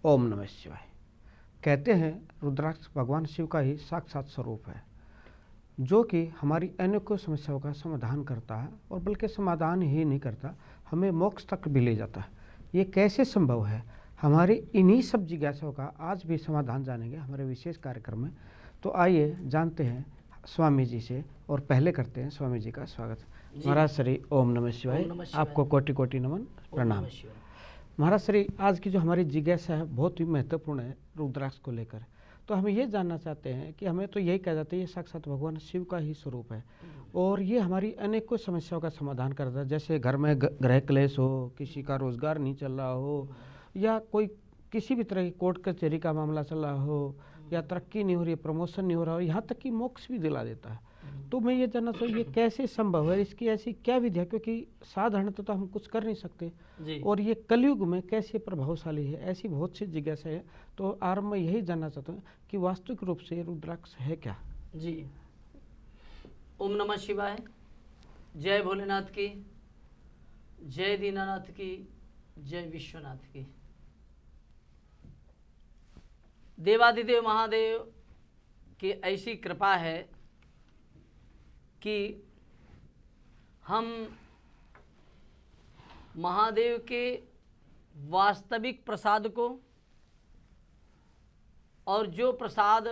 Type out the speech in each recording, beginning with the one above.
ओम नमः शिवाय। कहते हैं रुद्राक्ष भगवान शिव का ही साक्षात स्वरूप है, जो कि हमारी अनेकों समस्याओं का समाधान करता है और बल्कि समाधान ही नहीं करता, हमें मोक्ष तक भी ले जाता है। ये कैसे संभव है? हमारी इन्हीं सब जिज्ञासाओं का आज भी समाधान जानेंगे हमारे विशेष कार्यक्रम में। तो आइए जानते हैं स्वामी जी से, और पहले करते हैं स्वामी जी का स्वागत। महाराज श्री ओम नमः शिवाय। आपको कोटि कोटि नमन प्रणाम। महाराज श्री, आज की जो हमारी जिज्ञासा है बहुत ही महत्वपूर्ण है रुद्राक्ष को लेकर। तो हम ये जानना चाहते हैं कि हमें तो यही कहा जाता है ये साक्षात भगवान शिव का ही स्वरूप है और ये हमारी अनेकों समस्याओं का समाधान करता है। जैसे घर में गृह क्लेश हो, किसी का रोजगार नहीं चल रहा हो, या कोई किसी भी तरह की कोर्ट कचहरी का मामला चल रहा हो, या तरक्की नहीं हो रही है, प्रमोशन नहीं हो रहा हो, यहाँ तक कि मोक्ष भी दिला देता है। तो मैं ये जानना चाहिए ये कैसे संभव है, इसकी ऐसी क्या विधि है? क्योंकि साधारणतः तो हम कुछ कर नहीं सकते और ये कलयुग में कैसे प्रभावशाली है, ऐसी बहुत सी जिज्ञासा है। तो आरंभ में यही जानना चाहता हूँ कि वास्तविक रूप से रुद्राक्ष है क्या? जी, ओम नमः शिवाय। जय भोलेनाथ की, जय दीनानाथ की, जय विश्वनाथ की। देवादिदेव महादेव की ऐसी कृपा है कि हम महादेव के वास्तविक प्रसाद को और जो प्रसाद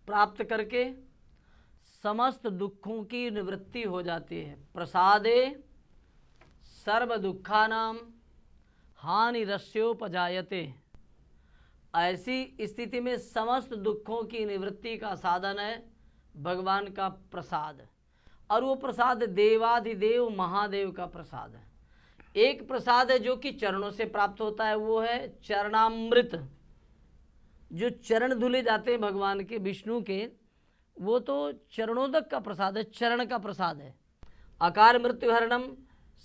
प्राप्त करके समस्त दुखों की निवृत्ति हो जाती है। प्रसादे सर्व दुखानाम हानिरस्योपजायते। ऐसी स्थिति में समस्त दुखों की निवृत्ति का साधन है भगवान का प्रसाद, और वो प्रसाद देवाधिदेव महादेव का प्रसाद है। एक प्रसाद है जो कि चरणों से प्राप्त होता है, वो है चरणामृत। जो चरण धुले जाते हैं भगवान के, विष्णु के, वो तो चरणोदक का प्रसाद है, चरण का प्रसाद है। अकार मृत्युहरणम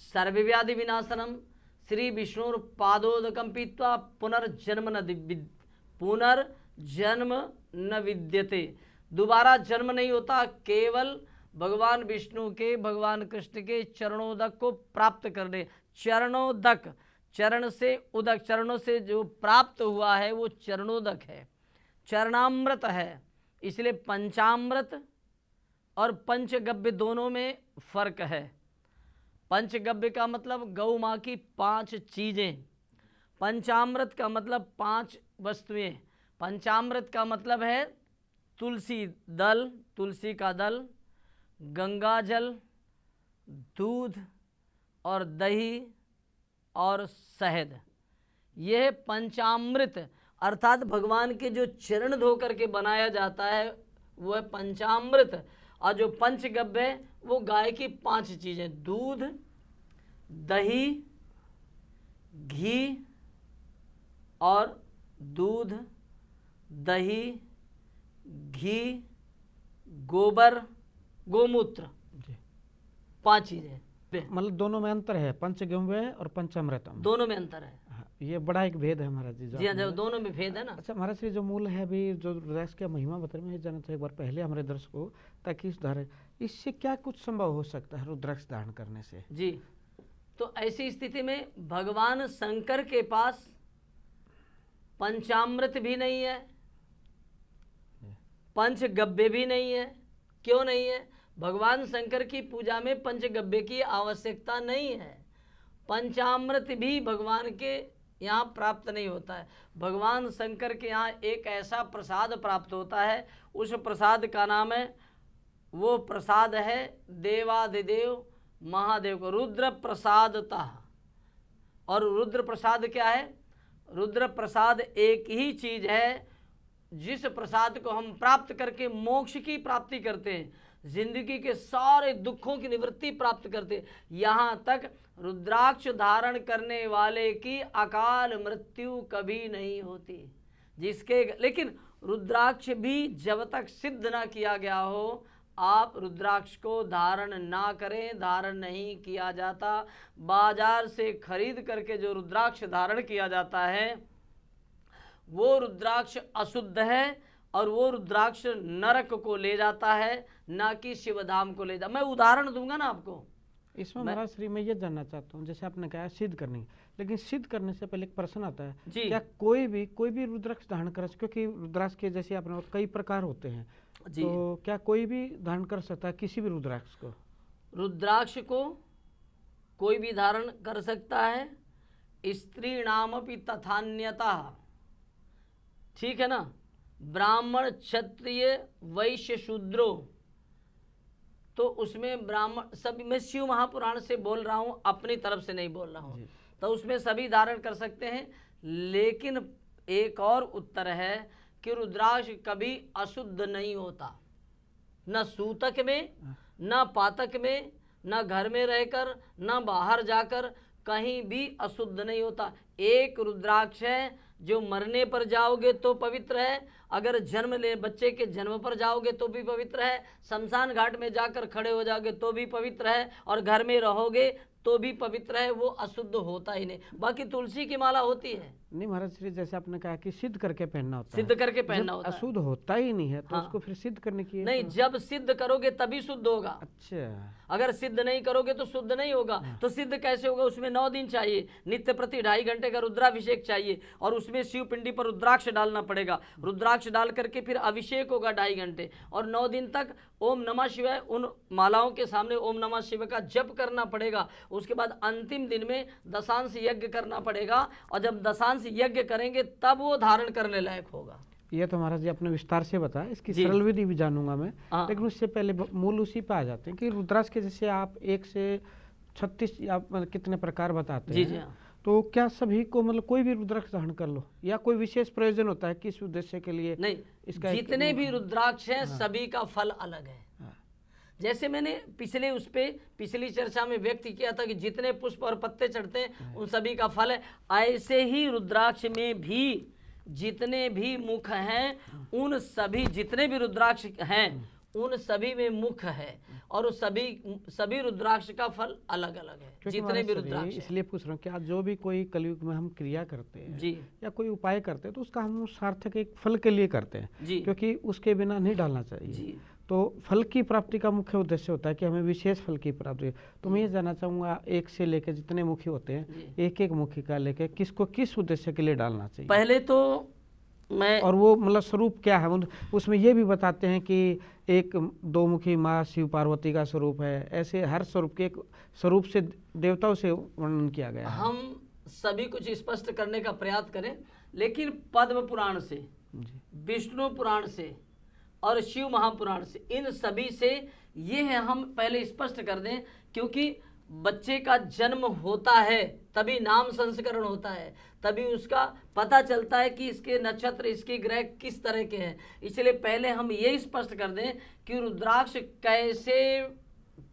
सर्वव्याधि विनाशनम श्री विष्णुर पादोदकम पीत्वा पुनर्जन्म न विद्यते। दोबारा जन्म नहीं होता, केवल भगवान विष्णु के, भगवान कृष्ण के चरणोदक को प्राप्त करने। चरणोदक, चरण से उदक, चरणों से जो प्राप्त हुआ है वो चरणोदक है, चरणामृत है। इसलिए पंचामृत और पंचगव्य दोनों में फर्क है। पंचगव्य का मतलब गौ माँ की 5 चीज़ें, पंचामृत का मतलब 5 वस्तुएं। पंचामृत का मतलब है तुलसी दल, तुलसी का दल, गंगा जल, दूध और दही और शहद। यह पंचामृत अर्थात भगवान के जो चरण धो करके बनाया जाता है वो है पंचामृत। और जो पंचगव्य है वो गाय की 5 चीज़ें, दूध, दही, घी और दूध, दही, घी, गोबर, गोमूत्र, 5 चीज़ें। मतलब दोनों में अंतर है, पंचगव्य और पंचामृतम दोनों में अंतर है। ये बड़ा एक भेद है महाराज जी। जी हाँ, दोनों में भेद है ना। अच्छा महाराज जी, जो मूल है अभी जो रुद्राक्ष का महिमा बता रहे हैं, जानना चाहिए एक बार पहले हमारे दर्शकों को, ताकि सुधारे इससे क्या कुछ संभव हो सकता है रुद्राक्ष धारण करने से? जी, तो ऐसी स्थिति में भगवान शंकर के पास पंचामृत भी नहीं है, पंचगव्य भी नहीं है। क्यों नहीं है? भगवान शंकर की पूजा में पंचगव्य की आवश्यकता नहीं है। पंचामृत भी भगवान के यहाँ प्राप्त नहीं होता है। भगवान शंकर के यहाँ एक ऐसा प्रसाद प्राप्त होता है, उस प्रसाद का नाम है, वो प्रसाद है देवाधिदेव महादेव को रुद्र प्रसादता। और रुद्र प्रसाद क्या है? रुद्र प्रसाद एक ही चीज है जिस प्रसाद को हम प्राप्त करके मोक्ष की प्राप्ति करते हैं, जिंदगी के सारे दुखों की निवृत्ति प्राप्त करते हैं। यहाँ तक रुद्राक्ष धारण करने वाले की अकाल मृत्यु कभी नहीं होती, जिसके लेकिन रुद्राक्ष भी जब तक सिद्ध ना किया गया हो, आप रुद्राक्ष को धारण ना करें, धारण नहीं किया जाता। बाजार से खरीद करके जो रुद्राक्ष धारण किया जाता है वो रुद्राक्ष अशुद्ध है, और वो रुद्राक्ष नरक को ले जाता है, ना कि शिवधाम को ले जाता। मैं उदाहरण दूंगा ना आपको। इसमें महाराज श्री मैं ये जानना चाहता हूँ, जैसे आपने कहा सिद्ध करनी, लेकिन सिद्ध करने से पहले एक प्रश्न आता है, जी क्या कोई भी रुद्राक्ष धारण कर, क्योंकि रुद्राक्ष के जैसे आपने कई प्रकार होते हैं, जी। तो क्या कोई भी धारण कर सकता है किसी भी रुद्राक्ष को? रुद्राक्ष को कोई भी धारण कर सकता है, स्त्री नामपि तथान्यता, ठीक है ना। ब्राह्मण क्षत्रिय वैश्य शूद्रो, तो उसमें ब्राह्मण सभी, मैं शिव महापुराण से बोल रहा हूँ, अपनी तरफ से नहीं बोल रहा हूँ, तो उसमें सभी धारण कर सकते हैं। लेकिन एक और उत्तर है कि रुद्राक्ष कभी अशुद्ध नहीं होता, न सूतक में, न पातक में, न घर में रहकर, न बाहर जाकर, कहीं भी अशुद्ध नहीं होता। एक रुद्राक्ष है जो मरने पर जाओगे तो पवित्र है, अगर जन्म ले बच्चे के जन्म पर जाओगे तो भी पवित्र है, शमशान घाट में जाकर खड़े हो जाओगे तो भी पवित्र है, और घर में रहोगे तो भी पवित्र है, वो अशुद्ध होता ही नहीं। बाकी तुलसी की माला होती है। नहीं महाराज श्री, जैसे आपने कहा कि सिद्ध करके पहनना होता है, सिद्ध करके पहनना होता है। अशुद्ध होता ही नहीं है तो हाँ। उसको फिर सिद्ध करने की नहीं, जब सिद्ध करोगे तभी शुद्ध होगा। अच्छा, अगर सिद्ध नहीं करोगे तो शुद्ध नहीं होगा। तो सिद्ध कैसे होगा? उसमें 9 दिन चाहिए, नित्य प्रति 2.5 घंटे का रुद्राभिषेक चाहिए, और उसमें शिव पिंडी पर रुद्राक्ष डालना पड़ेगा। रुद्राक्ष डाल करके फिर अभिषेक होगा 2.5 घंटे, और 9 दिन तक ओम नमः शिवाय उन मालाओं के सामने ओम नमः शिवाय का जप करना पड़ेगा। उसके बाद अंतिम दिन में दशांश यज्ञ करना पड़ेगा, और जब दशांश यज्ञ करेंगे तब वो धारण करने लायक होगा। ये तो महाराज जी आपने विस्तार से बताया, इसकी सरल विधि भी जानूंगा मैं, लेकिन उससे पहले मूल उसी पे आ जाते हैं कि रुद्राक्ष के जैसे आप 1 से 36 आप कितने प्रकार बताते हैं, जी तो क्या सभी को मतलब कोई भी रुद्राक्ष धारण कर लो, या कोई विशेष प्रयोजन होता है किस उद्देश्य के लिए? नहीं, इसका जितने भी रुद्राक्ष हैं सभी का फल अलग है। जैसे मैंने पिछली चर्चा में व्यक्त किया था कि जितने पुष्प और पत्ते चढ़ते हैं उन सभी का फल है, ऐसे ही रुद्राक्ष में भी जितने भी मुख हैं उन सभी, जितने भी रुद्राक्ष हैं उन सभी में मुख है, और सभी रुद्राक्ष का फल अलग अलग है, जितने भी रुद्राक्ष। इसलिए पूछ रहा हूँ कि आज जो भी कोई कलयुग में हम क्रिया करते हैं जी, या कोई उपाय करते हैं तो उसका हम सार्थक एक फल के लिए करते हैं जी, क्योंकि उसके बिना नहीं डालना चाहिए जी। तो फल की प्राप्ति का मुख्य उद्देश्य होता है कि हमें विशेष फल की प्राप्ति। तो मैं ये जानना चाहूँगा, 1 से लेकर जितने मुखी होते हैं, एक मुखी का लेकर किसको किस उद्देश्य के लिए डालना चाहिए? पहले तो मैं, और वो मतलब स्वरूप क्या है, उसमें ये भी बताते हैं कि 1-2 मुखी माँ शिव पार्वती का स्वरूप है, ऐसे हर स्वरूप के एक स्वरूप से देवताओं से वर्णन किया गया है। हम सभी कुछ स्पष्ट करने का प्रयास करें, लेकिन पद्म पुराण से, विष्णु पुराण से और शिव महापुराण से, इन सभी से ये है हम पहले स्पष्ट कर दें, क्योंकि बच्चे का जन्म होता है तभी नाम संस्करण होता है, तभी उसका पता चलता है कि इसके नक्षत्र, इसके ग्रह किस तरह के हैं। इसलिए पहले हम ये स्पष्ट कर दें कि रुद्राक्ष कैसे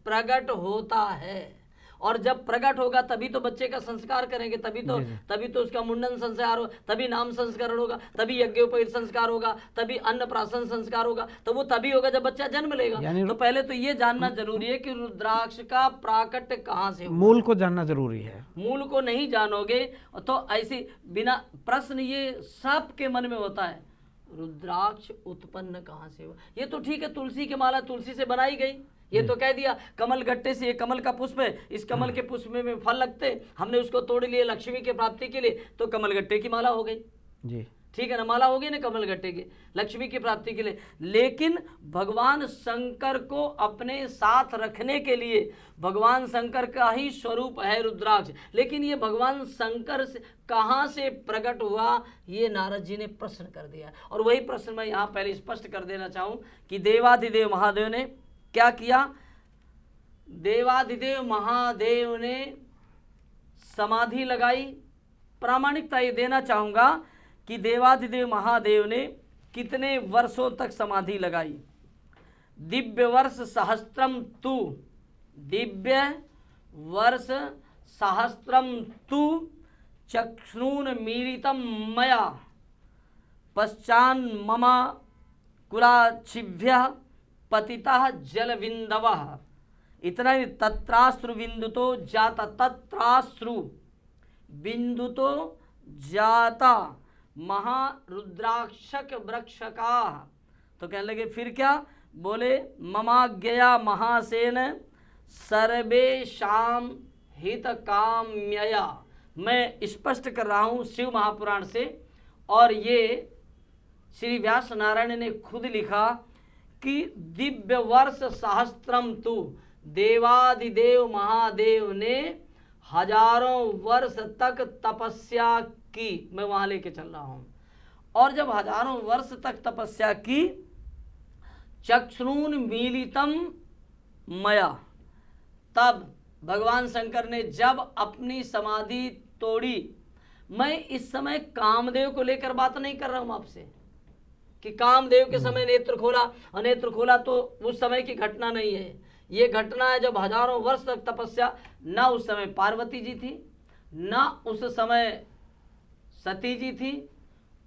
प्रकट होता है, और जब प्रकट होगा तभी तो बच्चे का संस्कार करेंगे, तभी तो उसका मुंडन संस्कार हो, तभी नाम संस्करण होगा, तभी यज्ञोपवीत संस्कार होगा, तभी अन्नप्राशन संस्कार होगा, तो वो तभी होगा जब बच्चा जन्म लेगा। तो पहले तो ये जानना जरूरी है कि रुद्राक्ष का प्राकट्य कहाँ से होगा। मूल को जानना जरूरी है। मूल को नहीं जानोगे तो ऐसी बिना प्रश्न ये सबके मन में होता है, रुद्राक्ष उत्पन्न कहाँ से हुआ? ये तो ठीक है, तुलसी की माला तुलसी से बनाई गई, ये तो कह दिया कमल गट्टे से, ये कमल का पुष्प है, इस कमल के पुष्प में फल लगते, हमने उसको तोड़ लिए लक्ष्मी की प्राप्ति के लिए, तो कमल गट्टे की माला हो गई जी, ठीक है ना, माला होगी ना कमल गट्टे की, लक्ष्मी की प्राप्ति के लिए। लेकिन भगवान शंकर को अपने साथ रखने के लिए, भगवान शंकर का ही स्वरूप है रुद्राक्ष, लेकिन ये भगवान शंकर से कहाँ से प्रकट हुआ, ये नारद जी ने प्रश्न कर दिया। और वही प्रश्न मैं यहाँ पहले स्पष्ट कर देना चाहूँ कि देवाधिदेव महादेव ने क्या किया? देवाधिदेव महादेव ने समाधि लगाई। प्रामाणिकता ये देना चाहूँगा कि देवाधिदेव महादेव ने कितने वर्षों तक समाधि लगाई? दिव्य वर्ष सहस्त्रम तु, दिव्य वर्ष सहस्त्रम तु चक्षुन मीलितम मया पश्चान ममा कुलाच्छिभ्यः पतितः जलविंदवः। इतना ही, तत्राश्रु बिंदुतो जाता, तत्राश्रु बिंदुतो जाता महारुद्राक्षक वृक्षका। तो कहने लगे फिर क्या? बोले ममाज्ञया महासेन सर्वेषाम हित काम्यया। मैं स्पष्ट कर रहा हूँ शिव महापुराण से, और ये श्री व्यास नारायण ने खुद लिखा कि दिव्य वर्ष सहस्त्रम तु देवादिदेव महादेव ने हजारों वर्ष तक तपस्या की। मैं वहां लेके चल रहा हूं। और जब हजारों वर्ष तक तपस्या की, चक्षुरून मीलितम मया, तब भगवान शंकर ने जब अपनी समाधि तोड़ी। मैं इस समय कामदेव को लेकर बात नहीं कर रहा हूं आपसे कि कामदेव के समय नेत्र खोला, और नेत्र खोला तो उस समय की घटना नहीं है। ये घटना है जब हजारों वर्ष तक तपस्या, ना उस समय पार्वती जी थी, ना उस समय सती जी थी,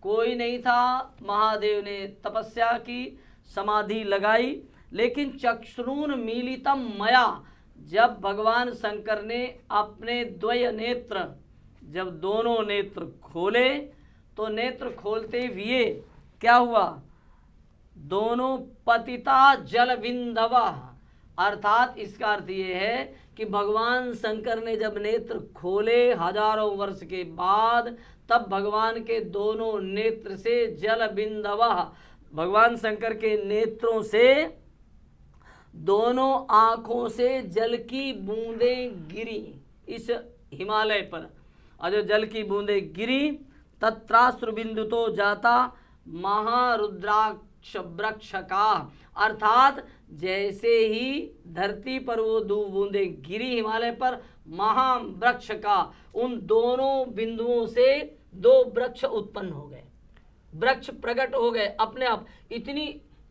कोई नहीं था। महादेव ने तपस्या की, समाधि लगाई, लेकिन चक्षुरून मीलितम मया, जब भगवान शंकर ने अपने द्वय नेत्र, जब दोनों नेत्र खोले, तो नेत्र खोलते हुए क्या हुआ? दोनों पतिता जल बिंदवा, अर्थात इसका अर्थ ये है कि भगवान शंकर ने जब नेत्र खोले हजारों वर्ष के बाद, तब भगवान के दोनों नेत्र से जल बिंदवा, भगवान शंकर के नेत्रों से, दोनों आंखों से जल की बूंदें गिरी इस हिमालय पर। और जो जल की बूंदें गिरी, तत्राश्रु बिंदु तो जाता महारुद्राक्ष वृक्ष का, अर्थात जैसे ही धरती पर वो दो बूंदें गिरी हिमालय पर, महावृक्ष का, उन दोनों बिंदुओं से दो वृक्ष उत्पन्न हो गए, वृक्ष प्रकट हो गए अपने आप। इतनी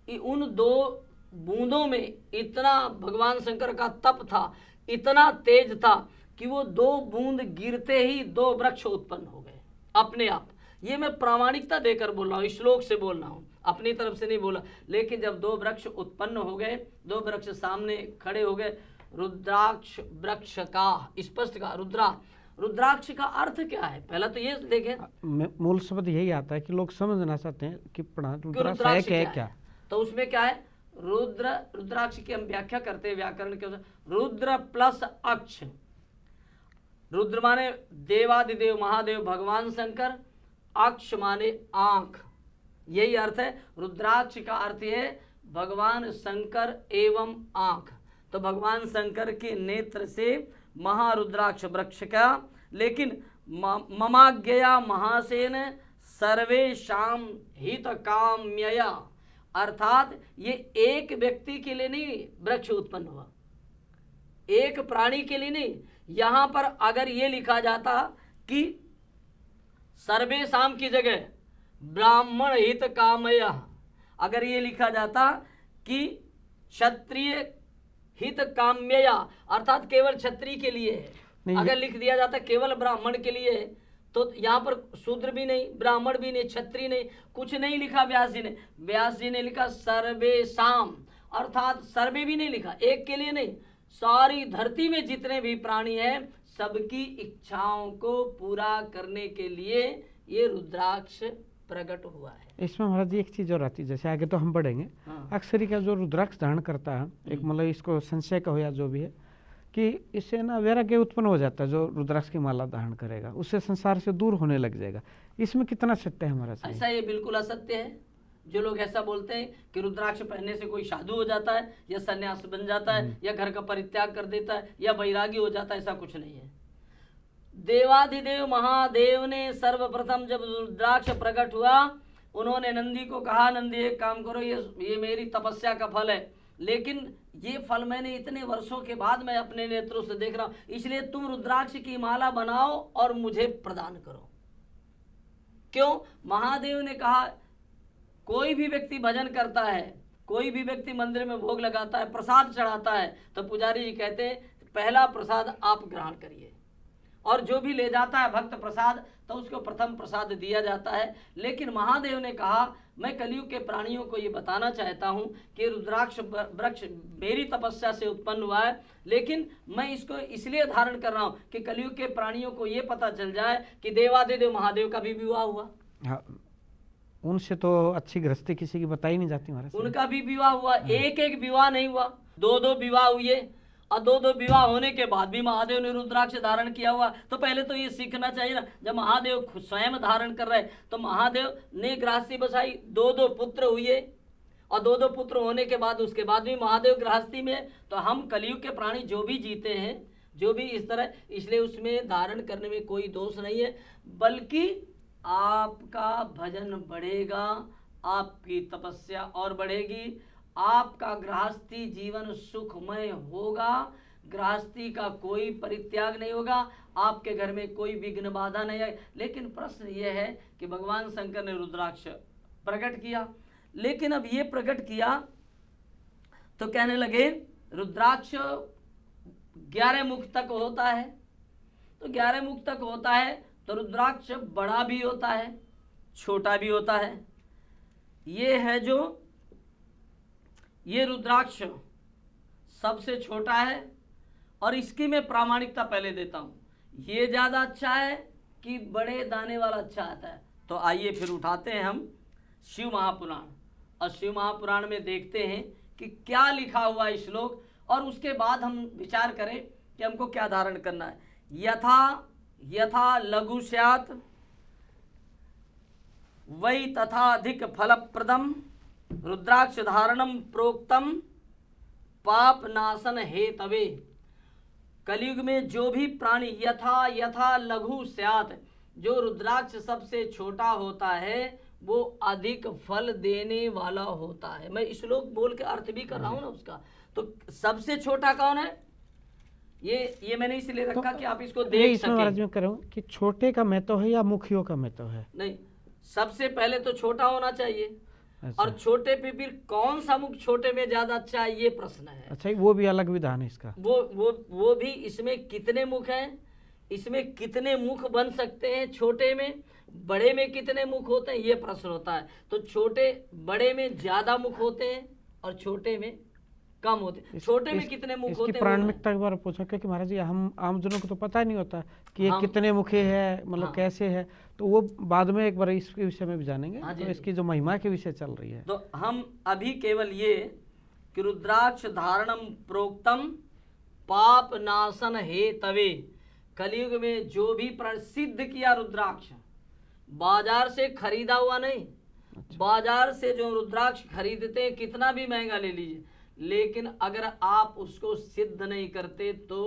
उन दो बूंदों में इतना भगवान शंकर का तप था, इतना तेज था कि वो दो बूंद गिरते ही दो वृक्ष उत्पन्न हो गए अपने आप। ये मैं प्रामाणिकता देकर बोल रहा हूँ, श्लोक से बोल रहा हूँ, अपनी तरफ से नहीं बोला। लेकिन जब दो वृक्ष उत्पन्न हो गए, दो वृक्ष सामने खड़े हो गए, रुद्राक्ष वृक्ष का, स्पष्ट का रुद्राक्ष का अर्थ क्या है? पहला तो ये देखें, मूल शब्द यही आता है कि लोग समझना चाहते हैं कि रुद्राक्ष क्या है। तो उसमें क्या है? रुद्राक्ष की हम व्याख्या करते हैं व्याकरण के अनुसार, रुद्र प्लस अक्ष। रुद्र माने देवादिदेव महादेव भगवान शंकर, अक्ष माने आंख, यही अर्थ है। रुद्राक्ष का अर्थ है भगवान शंकर एवं आंख। तो भगवान शंकर के नेत्र से महारुद्राक्ष वृक्ष का। लेकिन ममाज्ञया महासेन सर्वेषां हित काम्यया, अर्थात ये एक व्यक्ति के लिए नहीं वृक्ष उत्पन्न हुआ, एक प्राणी के लिए नहीं। यहां पर अगर ये लिखा जाता कि सर्वेषां की जगह ब्राह्मण हित कामया, अगर ये लिखा जाता कि क्षत्रिय हित काम्यया, अर्थात केवल क्षत्रिय के लिए है, अगर लिख दिया जाता केवल ब्राह्मण के लिए है, तो यहाँ पर शूद्र भी नहीं, ब्राह्मण भी नहीं, क्षत्रिय नहीं, कुछ नहीं लिखा व्यास जी ने। व्यास जी ने लिखा सर्वेषां, अर्थात सर्वे भी नहीं लिखा, एक के लिए नहीं, सारी धरती में जितने भी प्राणी हैं सबकी इच्छाओं को पूरा करने के लिए ये रुद्राक्ष प्रकट हुआ है। इसमें महाराज जी एक चीज और आती है, जैसे आगे तो हम बढ़ेंगे। अक्सर ही का जो रुद्राक्ष धारण करता है, एक मतलब इसको संशय का हो या जो भी है, कि इससे ना वैराग्य उत्पन्न हो जाता है। जो रुद्राक्ष की माला धारण करेगा उससे संसार से दूर होने लग जाएगा। इसमें कितना सत्य है महाराज? ऐसा ये बिल्कुल असत्य है। जो लोग ऐसा बोलते हैं कि रुद्राक्ष पहनने से कोई साधु हो जाता है, या सन्यास बन जाता है, या घर का परित्याग कर देता है, या वैरागी हो जाता है, ऐसा कुछ नहीं है। देवाधिदेव महादेव ने सर्वप्रथम जब रुद्राक्ष प्रकट हुआ, उन्होंने नंदी को कहा, नंदी एक काम करो, ये मेरी तपस्या का फल है, लेकिन ये फल मैंने इतने वर्षों के बाद मैं अपने नेत्रों से देख रहा हूं, इसलिए तुम रुद्राक्ष की माला बनाओ और मुझे प्रदान करो। क्यों? महादेव ने कहा कोई भी व्यक्ति भजन करता है, कोई भी व्यक्ति मंदिर में भोग लगाता है, प्रसाद चढ़ाता है, तो पुजारी जी कहते हैं पहला प्रसाद आप ग्रहण करिए, और जो भी ले जाता है भक्त प्रसाद तो उसको प्रथम प्रसाद दिया जाता है। लेकिन महादेव ने कहा मैं कलयुग के प्राणियों को ये बताना चाहता हूँ कि रुद्राक्ष वृक्ष मेरी तपस्या से उत्पन्न हुआ है, लेकिन मैं इसको इसलिए धारण कर रहा हूँ कि कलयुग के प्राणियों को ये पता चल जाए कि देवादिदेव महादेव का भी विवाह हुआ। हाँ, उनसे तो अच्छी गृहस्थी किसी की बताई नहीं जाती महाराज। उनका भी विवाह हुआ, एक एक विवाह नहीं हुआ, दो दो विवाह हुए, और 2-2 विवाह होने के बाद भी महादेव ने रुद्राक्ष धारण किया हुआ। तो पहले तो ये सीखना चाहिए ना, जब महादेव खुद स्वयं धारण कर रहे तो महादेव ने गृहस्थी बसाई, 2-2 पुत्र हुए और 2-2 पुत्र होने के बाद उसके बाद भी महादेव गृहस्थी में। तो हम कलयुग के प्राणी जो भी जीते हैं, जो भी इस तरह, इसलिए उसमें धारण करने में कोई दोष नहीं है, बल्कि आपका भजन बढ़ेगा, आपकी तपस्या और बढ़ेगी, आपका गृहस्थी जीवन सुखमय होगा, गृहस्थी का कोई परित्याग नहीं होगा, आपके घर में कोई विघ्न बाधा नहीं है। लेकिन प्रश्न यह है कि भगवान शंकर ने रुद्राक्ष प्रकट किया, लेकिन अब ये प्रकट किया तो कहने लगे रुद्राक्ष 11 मुख तक होता है। तो 11 मुख तक होता है तो रुद्राक्ष बड़ा भी होता है, छोटा भी होता है। ये है जो ये रुद्राक्ष सबसे छोटा है, और इसकी मैं प्रामाणिकता पहले देता हूँ, ये ज़्यादा अच्छा है कि बड़े दाने वाला अच्छा आता है। तो आइए फिर उठाते हैं हम शिव महापुराण, और शिव महापुराण में देखते हैं कि क्या लिखा हुआ है श्लोक, और उसके बाद हम विचार करें कि हमको क्या धारण करना है। यथा यथा लघु स्यात् वै तथा अधिक फलप्रदम रुद्राक्ष धारणम प्रोक्तम पाप नाशन हेतवे। कलयुग में जो भी प्राणी यथा यथा लघु स्यात्, जो रुद्राक्ष सबसे छोटा होता है वो अधिक फल देने वाला होता है। मैं श्लोक बोल के अर्थ भी कर रहा हूं ना उसका। तो सबसे छोटा कौन है, ये मैंने इसलिए रखा कि आप इसको देख सकें। महाराज मैं कह रहा हूं कि छोटे का महत्व है या मुखियों का महत्व है? नहीं, सबसे पहले तो छोटा होना चाहिए। अच्छा। और छोटे पे फिर कौन सा मुख छोटे में ज्यादा अच्छा है, ये प्रश्न है। अच्छा, वो भी अलग विधान है इसका। वो भी, इसमें कितने मुख हैं, इसमें कितने मुख बन सकते हैं, छोटे में बड़े में कितने मुख होते हैं, ये प्रश्न होता है। तो छोटे बड़े में ज्यादा मुख होते हैं और छोटे में कम होते हैं। छोटे में कितने मुख होते हैं, इसकी प्रामाणिकता के बारे में पूछा, क्योंकि महाराज जी हम आम जनों को तो पता नहीं होता कि ये कितने मुखे है, मतलब कैसे है, तो वो बाद में एक बार इसके विषय में भी जानेंगे। तो इसकी जो महिमा के विषय चल रही है, तो हम अभी केवल ये कि रुद्राक्ष धारणम प्रोक्तम पाप नाशन हेतवे। कलयुग में जो भी प्रसिद्ध किया रुद्राक्ष, बाजार से खरीदा हुआ नहीं। बाजार से जो रुद्राक्ष खरीदते हैं कितना भी महंगा ले लीजिए, लेकिन अगर आप उसको सिद्ध नहीं करते तो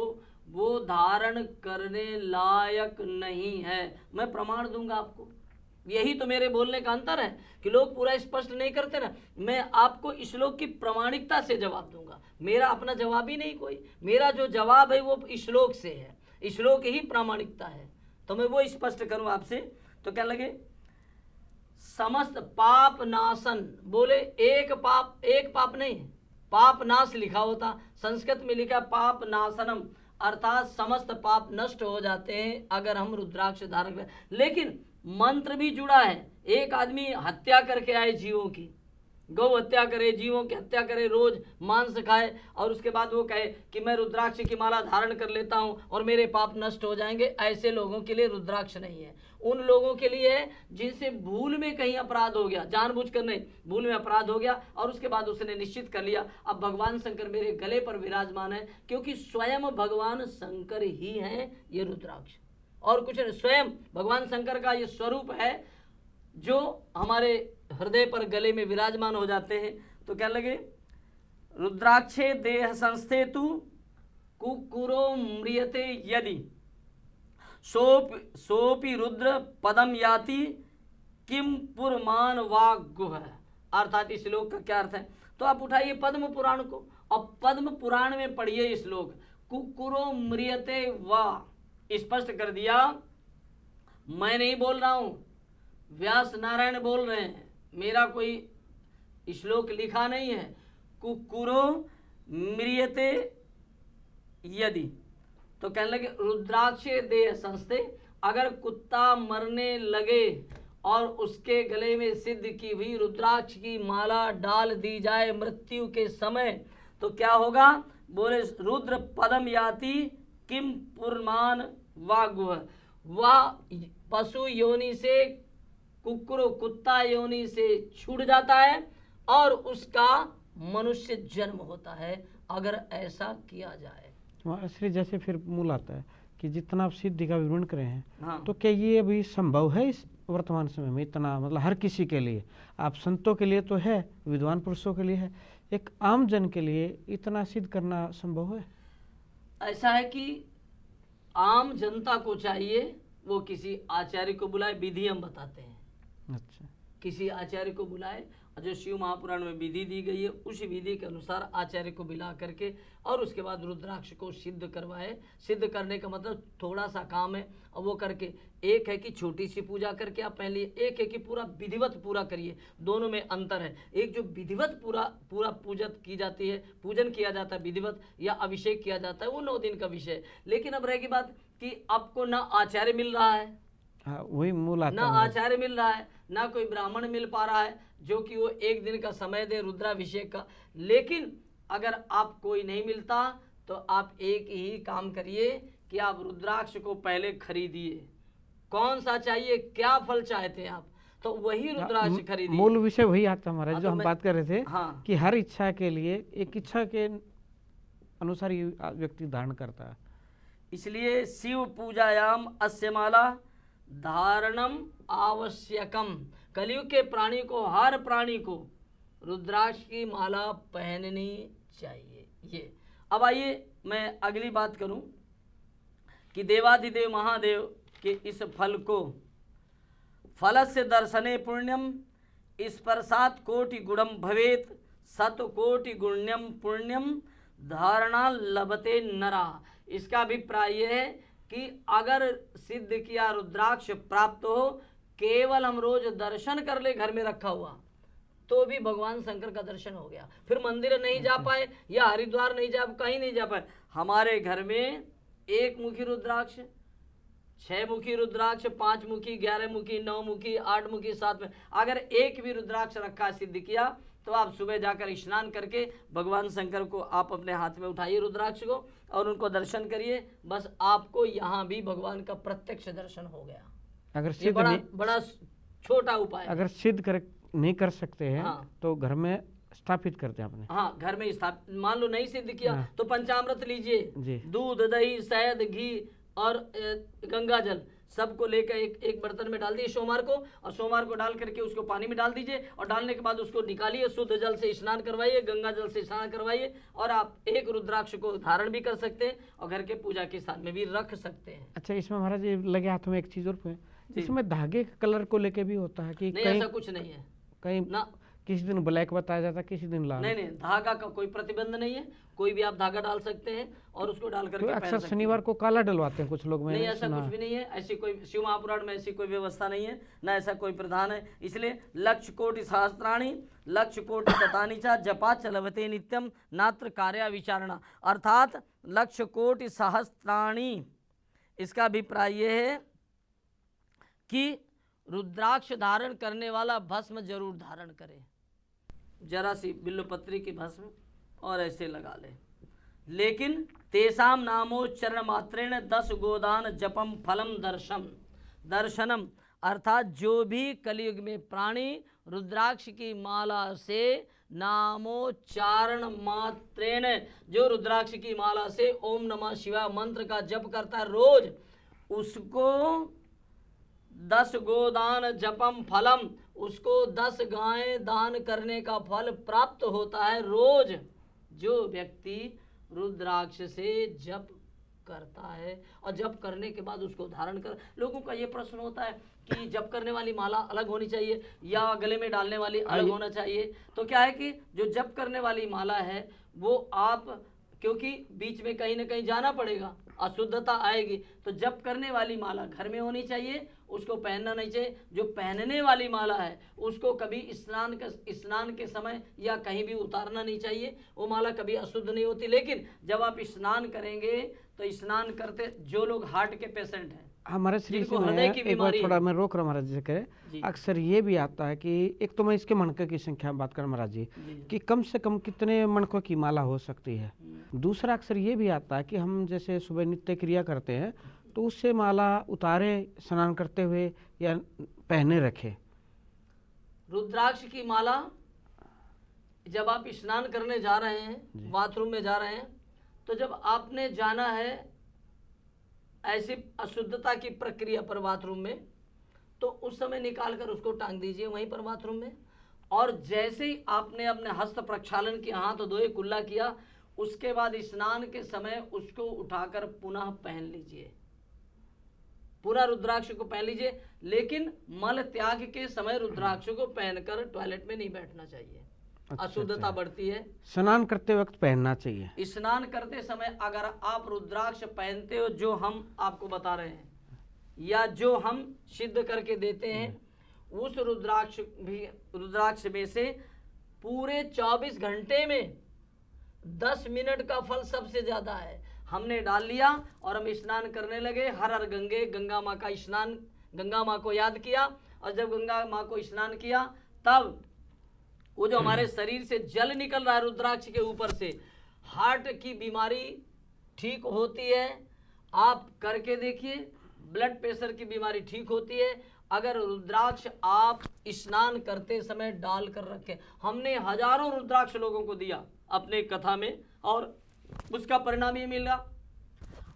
वो धारण करने लायक नहीं है। मैं प्रमाण दूंगा आपको। यही तो मेरे बोलने का अंतर है कि लोग पूरा स्पष्ट नहीं करते ना। मैं आपको श्लोक की प्रामाणिकता से जवाब दूंगा। मेरा अपना जवाब ही नहीं कोई, मेरा जो जवाब है वो श्लोक से है, श्लोक ही प्रामाणिकता है। तो मैं वो स्पष्ट करूं आपसे। तो क्या लगे, समस्त पाप नाशन, बोले एक पाप नहीं, पाप नाश लिखा होता, संस्कृत में लिखा पाप नाशनम, अर्थात समस्त पाप नष्ट हो जाते हैं अगर हम रुद्राक्ष धारण करें। लेकिन मंत्र भी जुड़ा है। एक आदमी हत्या करके आए जीवों की, गौ हत्या करे, जीवों की हत्या करे, रोज मांस खाए, और उसके बाद वो कहे कि मैं रुद्राक्ष की माला धारण कर लेता हूं और मेरे पाप नष्ट हो जाएंगे। ऐसे लोगों के लिए रुद्राक्ष नहीं है। उन लोगों के लिए है जिनसे भूल में कहीं अपराध हो गया, जानबूझकर नहीं, भूल में अपराध हो गया और उसके बाद उसने निश्चित कर लिया अब भगवान शंकर मेरे गले पर विराजमान है, क्योंकि स्वयं भगवान शंकर ही है ये रुद्राक्ष, और कुछ नहीं। स्वयं भगवान शंकर का ये स्वरूप है जो हमारे हृदय पर गले में विराजमान हो जाते हैं। तो क्या लगे, रुद्राक्षे देह संस्थेतु कुकुरो म्रियते यदि सोपि रुद्र पदम याति किम पुरमान वाग्गुह। अर्थात इस श्लोक का क्या अर्थ है, तो आप उठाइए पद्म पुराण को और पद्म पुराण में पढ़िए श्लोक, कुकुरो म्रियते वा, स्पष्ट कर दिया। मैं नहीं बोल रहा हूं, व्यास नारायण बोल रहे हैं, मेरा कोई श्लोक लिखा नहीं है। कुकुरो म्रियते यदि, तो कहने लगे रुद्राक्षे देह संस्थे, अगर कुत्ता मरने लगे और उसके गले में सिद्ध की हुई रुद्राक्ष की माला डाल दी जाए मृत्यु के समय, तो क्या होगा, बोले रुद्र पदम याति किम पुरमान वागुह, वह पशु योनि से, कुत्ता योनि से छूट जाता है और उसका मनुष्य जन्म होता है अगर ऐसा किया जाए। हमारा श्री जैसे फिर मूल आता है कि जितना आप सिद्धि का विवरण कर रहे हैं, हाँ। तो क्या ये अभी संभव है इस वर्तमान समय में? इतना मतलब हर किसी के लिए, आप संतों के लिए तो है, विद्वान पुरुषों के लिए है, एक आम जन के लिए इतना सिद्ध करना संभव है? ऐसा है कि आम जनता को चाहिए वो किसी आचार्य को बुलाए, विधि हम बताते हैं, अच्छा, किसी आचार्य को बुलाए और जो शिव महापुराण में विधि दी गई है उस विधि के अनुसार आचार्य को बुला करके और उसके बाद रुद्राक्ष को सिद्ध करवाए। सिद्ध करने का मतलब थोड़ा सा काम है, और वो करके एक है कि छोटी सी पूजा करके आप पहले, एक है कि पूरा विधिवत पूरा करिए, दोनों में अंतर है। एक जो विधिवत पूरा पूजत की जाती है, पूजन किया जाता है विधिवत या अभिषेक किया जाता है, वो 9 दिन का विषय है। लेकिन अब रहेगी बात कि आपको ना आचार्य मिल रहा है, हाँ वही मूल आता ना है। आचार्य मिल रहा है, ना कोई ब्राह्मण मिल पा रहा है जो कि वो 1 दिन का समय दे रुद्राभिषेक का। लेकिन अगर आप कोई नहीं मिलता तो आप एक ही काम करिए कि आप रुद्राक्ष को पहले खरीदिए। कौन सा चाहिए, क्या फल चाहते हैं आप, तो वही रुद्राक्ष खरीदिए। मूल विषय वही आता हमारा हाँ, जो तो हम मैं- बात कर रहे थे, हाँ। कि हर इच्छा के लिए एक इच्छा के अनुसार ही व्यक्ति धारण करता है। इसलिए शिव पूजायाम अस्य माला धारणम आवश्यकम। कलयुग के प्राणी को, हर प्राणी को रुद्राक्ष की माला पहननी चाहिए। ये अब आइए मैं अगली बात करूं कि देवाधिदेव महादेव के इस फल को, फलस्य दर्शने पुण्यम स्पर्शात् कोटि गुणम भवेत सत कोटि गुण्यम पुण्यम धारणा लभते नरा। इसका अभिप्राय यह है कि अगर सिद्ध किया रुद्राक्ष प्राप्त हो, केवल हम रोज दर्शन कर ले घर में रखा हुआ, तो भी भगवान शंकर का दर्शन हो गया। फिर मंदिर नहीं जा पाए या हरिद्वार नहीं जा, कहीं नहीं जा पाए, हमारे घर में 1 मुखी रुद्राक्ष, 6 मुखी रुद्राक्ष, 5 मुखी, 11 मुखी, 9 मुखी, 8 मुखी, 7 में, अगर एक भी रुद्राक्ष रखा सिद्ध किया तो आप सुबह जाकर स्नान करके भगवान शंकर को आप अपने हाथ में उठाइए रुद्राक्ष को और उनको दर्शन करिए। बस आपको यहाँ भी भगवान का प्रत्यक्ष दर्शन हो गया। अगर ये सिद्ध बड़ा छोटा उपाय है। अगर सिद्ध नहीं कर सकते हैं, हाँ। तो घर में स्थापित करते हैं अपने। हाँ, घर में स्थापित, मान लो नहीं सिद्ध किया हाँ। तो पंचामृत लीजिए, जी। दूध, दही, शहद, घी और गंगा जल सबको लेकर एक बर्तन में डाल दिए सोमवार को, और सोमवार को डाल करके उसको पानी में डाल दीजिए, और डालने के बाद उसको निकालिए, शुद्ध जल से स्नान करवाइए, गंगा जल से स्नान करवाइए, और आप एक रुद्राक्ष को धारण भी कर सकते हैं और घर के पूजा के स्थान में भी रख सकते हैं। अच्छा, इसमें महाराज ये लगे हाथों में एक चीज और इसमें धागे के कलर को लेके भी होता है कि नहीं, कहीं ऐसा कुछ नहीं है कहीं ना, किसी दिन ब्लैक बताया जाता है, किसी दिन लाल। नहीं, धागा का कोई प्रतिबंध नहीं है, कोई भी आप धागा डाल सकते हैं और उसको डाल करके तो पहन अक्सर सकते शनिवार को काला डलवाते हैं कुछ लोग, नहीं, मैंने ऐसा सुना। कुछ भी नहीं है। ऐसी कोई शिव महापुराण में ऐसी कोई व्यवस्था नहीं है, ना ऐसा कोई प्रधान है। इसलिए लक्ष कोटि सहस्त्राणी लक्ष कोटि शतानि च जपा चलवते नित्यम नात्र कार्य विचारणा, अर्थात लक्ष कोटि सहस्त्राणी, इसका अभिप्राय ये है कि रुद्राक्ष धारण करने वाला भस्म जरूर धारण करे, जरा सी बिल्वपत्री की भस्म और ऐसे लगा ले। लेकिन तेसाम नामोच्चरण मात्रेण 10 गोदान जपम फलम दर्शनम, अर्थात जो भी कलयुग में प्राणी रुद्राक्ष की माला से नामोच्चारण मात्रेण, जो रुद्राक्ष की माला से ओम नमः शिवाय मंत्र का जप करता है रोज, उसको 10 गोदान जपम फलम, उसको 10 गायें दान करने का फल प्राप्त होता है रोज। जो व्यक्ति रुद्राक्ष से जप करता है और जप करने के बाद उसको धारण कर, लोगों का ये प्रश्न होता है कि जप करने वाली माला अलग होनी चाहिए या गले में डालने वाली अलग होना चाहिए। तो क्या है कि जो जप करने वाली माला है वो आप, क्योंकि बीच में कहीं ना कहीं जाना पड़ेगा, अशुद्धता आएगी, तो जप करने वाली माला घर में होनी चाहिए, उसको पहनना नहीं चाहिए। जो पहनने वाली माला है उसको कभी स्नान के समय या कहीं भी उतारना नहीं चाहिए, वो माला कभी अशुद्ध नहीं होती। लेकिन जब आप स्नान करेंगे तो स्नान करते, जो लोग हार्ट के पेशेंट हैं, हमारे श्री जिनको में हृदय की एक बार बीमारी थोड़ा है, मैं रोक रहा हूँ महाराज जी से, अक्सर ये भी आता है कि एक तो मैं इसके मणकों की संख्या बात कर महाराज जी कि कम से कम कितने मणकों की माला हो सकती है। दूसरा अक्सर ये भी आता है कि हम जैसे सुबह नित्य क्रिया करते हैं तो उससे माला उतारे स्नान करते हुए या पहने रखे। रुद्राक्ष की माला जब आप स्नान करने जा रहे हैं, बाथरूम में जा रहे हैं, तो जब आपने जाना है ऐसी अशुद्धता की प्रक्रिया पर बाथरूम में, तो उस समय निकाल कर उसको टांग दीजिए वहीं पर बाथरूम में। और जैसे ही आपने अपने हस्त प्रक्षालन किया, हाथ धोए, कुल्ला किया, उसके बाद स्नान के समय उसको उठाकर पुनः पहन लीजिए, पूरा रुद्राक्ष को पहन लीजिए। लेकिन मल त्याग के समय रुद्राक्ष को पहनकर टॉयलेट में नहीं बैठना चाहिए, अशुद्धता बढ़ती है। स्नान करते वक्त पहनना चाहिए। स्नान करते समय अगर आप रुद्राक्ष पहनते हो, जो हम आपको बता रहे हैं या जो हम सिद्ध करके देते हैं, उस रुद्राक्ष में से पूरे 24 घंटे में 10 मिनट का फल सबसे ज्यादा है। हमने डाल लिया और हम स्नान करने लगे, हर हर गंगे, गंगा माँ का स्नान, गंगा माँ को याद किया, और जब गंगा माँ को स्नान किया तब वो जो हमारे शरीर से जल निकल रहा है रुद्राक्ष के ऊपर से, हार्ट की बीमारी ठीक होती है। आप करके देखिए, ब्लड प्रेशर की बीमारी ठीक होती है अगर रुद्राक्ष आप स्नान करते समय डाल कर रखें। हमने हजारों रुद्राक्ष लोगों को दिया अपने कथा में, और उसका परिणाम ये मिला,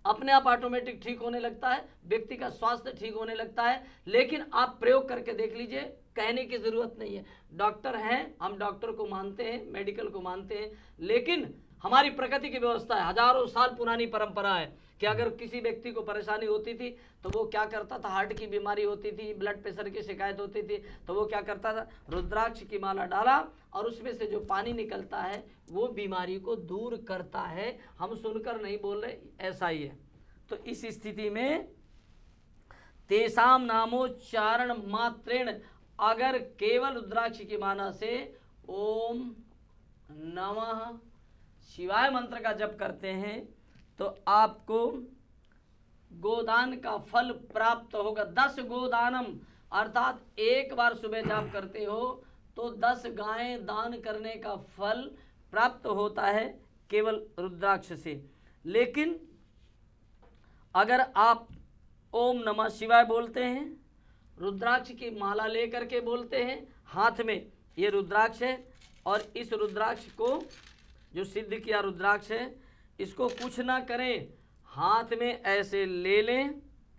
अपने आप ऑटोमेटिक ठीक होने लगता है, व्यक्ति का स्वास्थ्य ठीक होने लगता है। लेकिन आप प्रयोग करके देख लीजिए, कहने की जरूरत नहीं है। डॉक्टर हैं, हम डॉक्टर को मानते हैं, मेडिकल को मानते हैं, लेकिन हमारी प्रकृति की व्यवस्था है, हजारों साल पुरानी परंपरा है कि अगर किसी व्यक्ति को परेशानी होती थी तो वो क्या करता था, हार्ट की बीमारी होती थी, ब्लड प्रेशर की शिकायत होती थी, तो वो क्या करता था, रुद्राक्ष की माला डाला और उसमें से जो पानी निकलता है वो बीमारी को दूर करता है। हम सुनकर नहीं बोल रहे, ऐसा ही है। तो इस स्थिति में तेसाम नामोच्चारण मात्रेण, अगर केवल रुद्राक्ष की माला से ओम नमः शिवाय मंत्र का जप करते हैं तो आपको गोदान का फल प्राप्त होगा। 10 गोदानम, अर्थात एक बार सुबह जाप करते हो तो 10 गायें दान करने का फल प्राप्त होता है केवल रुद्राक्ष से। लेकिन अगर आप ओम नमः शिवाय बोलते हैं, रुद्राक्ष की माला लेकर के बोलते हैं, हाथ में ये रुद्राक्ष है, और इस रुद्राक्ष को जो सिद्ध किया रुद्राक्ष है, इसको कुछ ना करें, हाथ में ऐसे ले लें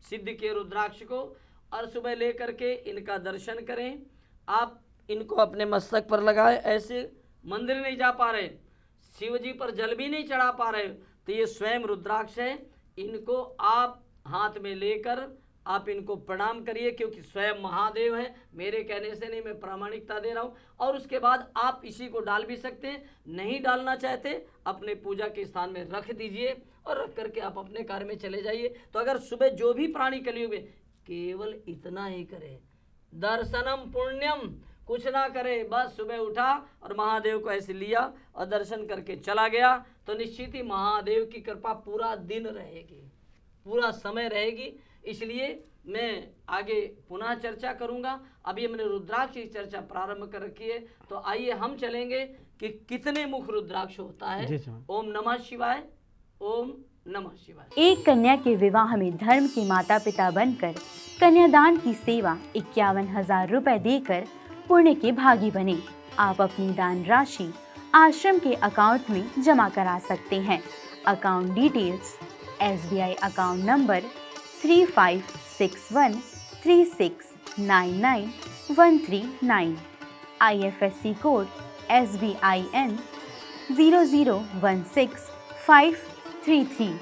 सिद्ध किए रुद्राक्ष को, और सुबह ले करके इनका दर्शन करें। आप इनको अपने मस्तक पर लगाएं, ऐसे मंदिर नहीं जा पा रहे, शिव जी पर जल भी नहीं चढ़ा पा रहे, तो ये स्वयं रुद्राक्ष है, इनको आप हाथ में लेकर आप इनको प्रणाम करिए, क्योंकि स्वयं महादेव हैं, मेरे कहने से नहीं, मैं प्रामाणिकता दे रहा हूँ। और उसके बाद आप इसी को डाल भी सकते हैं, नहीं डालना चाहते अपने पूजा के स्थान में रख दीजिए, और रख करके आप अपने कार्य में चले जाइए। तो अगर सुबह जो भी प्राणी कलयुग में केवल इतना ही करे, दर्शनम पुण्यम, कुछ ना करे, बस सुबह उठा और महादेव को ऐसे लिया और दर्शन करके चला गया, तो निश्चित ही महादेव की कृपा पूरा दिन रहेगी, पूरा समय रहेगी। इसलिए मैं आगे पुनः चर्चा करूंगा। अभी हमने रुद्राक्ष की चर्चा प्रारंभ कर रखी है, तो आइए हम चलेंगे कि कितने मुख रुद्राक्ष होता है। ओम नमः शिवाय, ओम नमः शिवाय। एक कन्या के विवाह में धर्म के माता पिता बनकर कन्यादान की सेवा 51,000 रुपए देकर पुण्य के भागी बने। आप अपनी दान राशि आश्रम के अकाउंट में जमा करा सकते हैं। Account details: SBI account number 356136999139, IFSC code SBIN 0016533,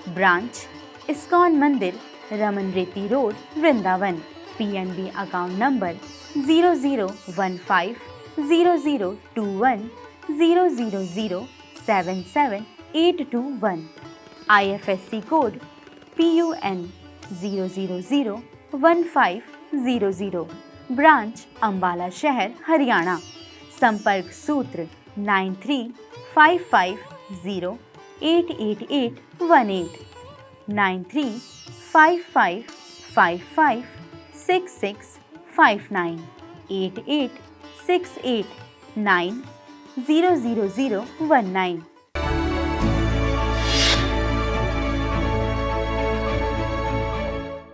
branch ISKCON मंदिर, रमन रेती road, Vrindavan. PNB account number 0015000100077821, IFSC code PUN 0001500, branch Ambala शहर, हरियाणा। संपर्क सूत्र 9355088818, 9355556659, 8868900019।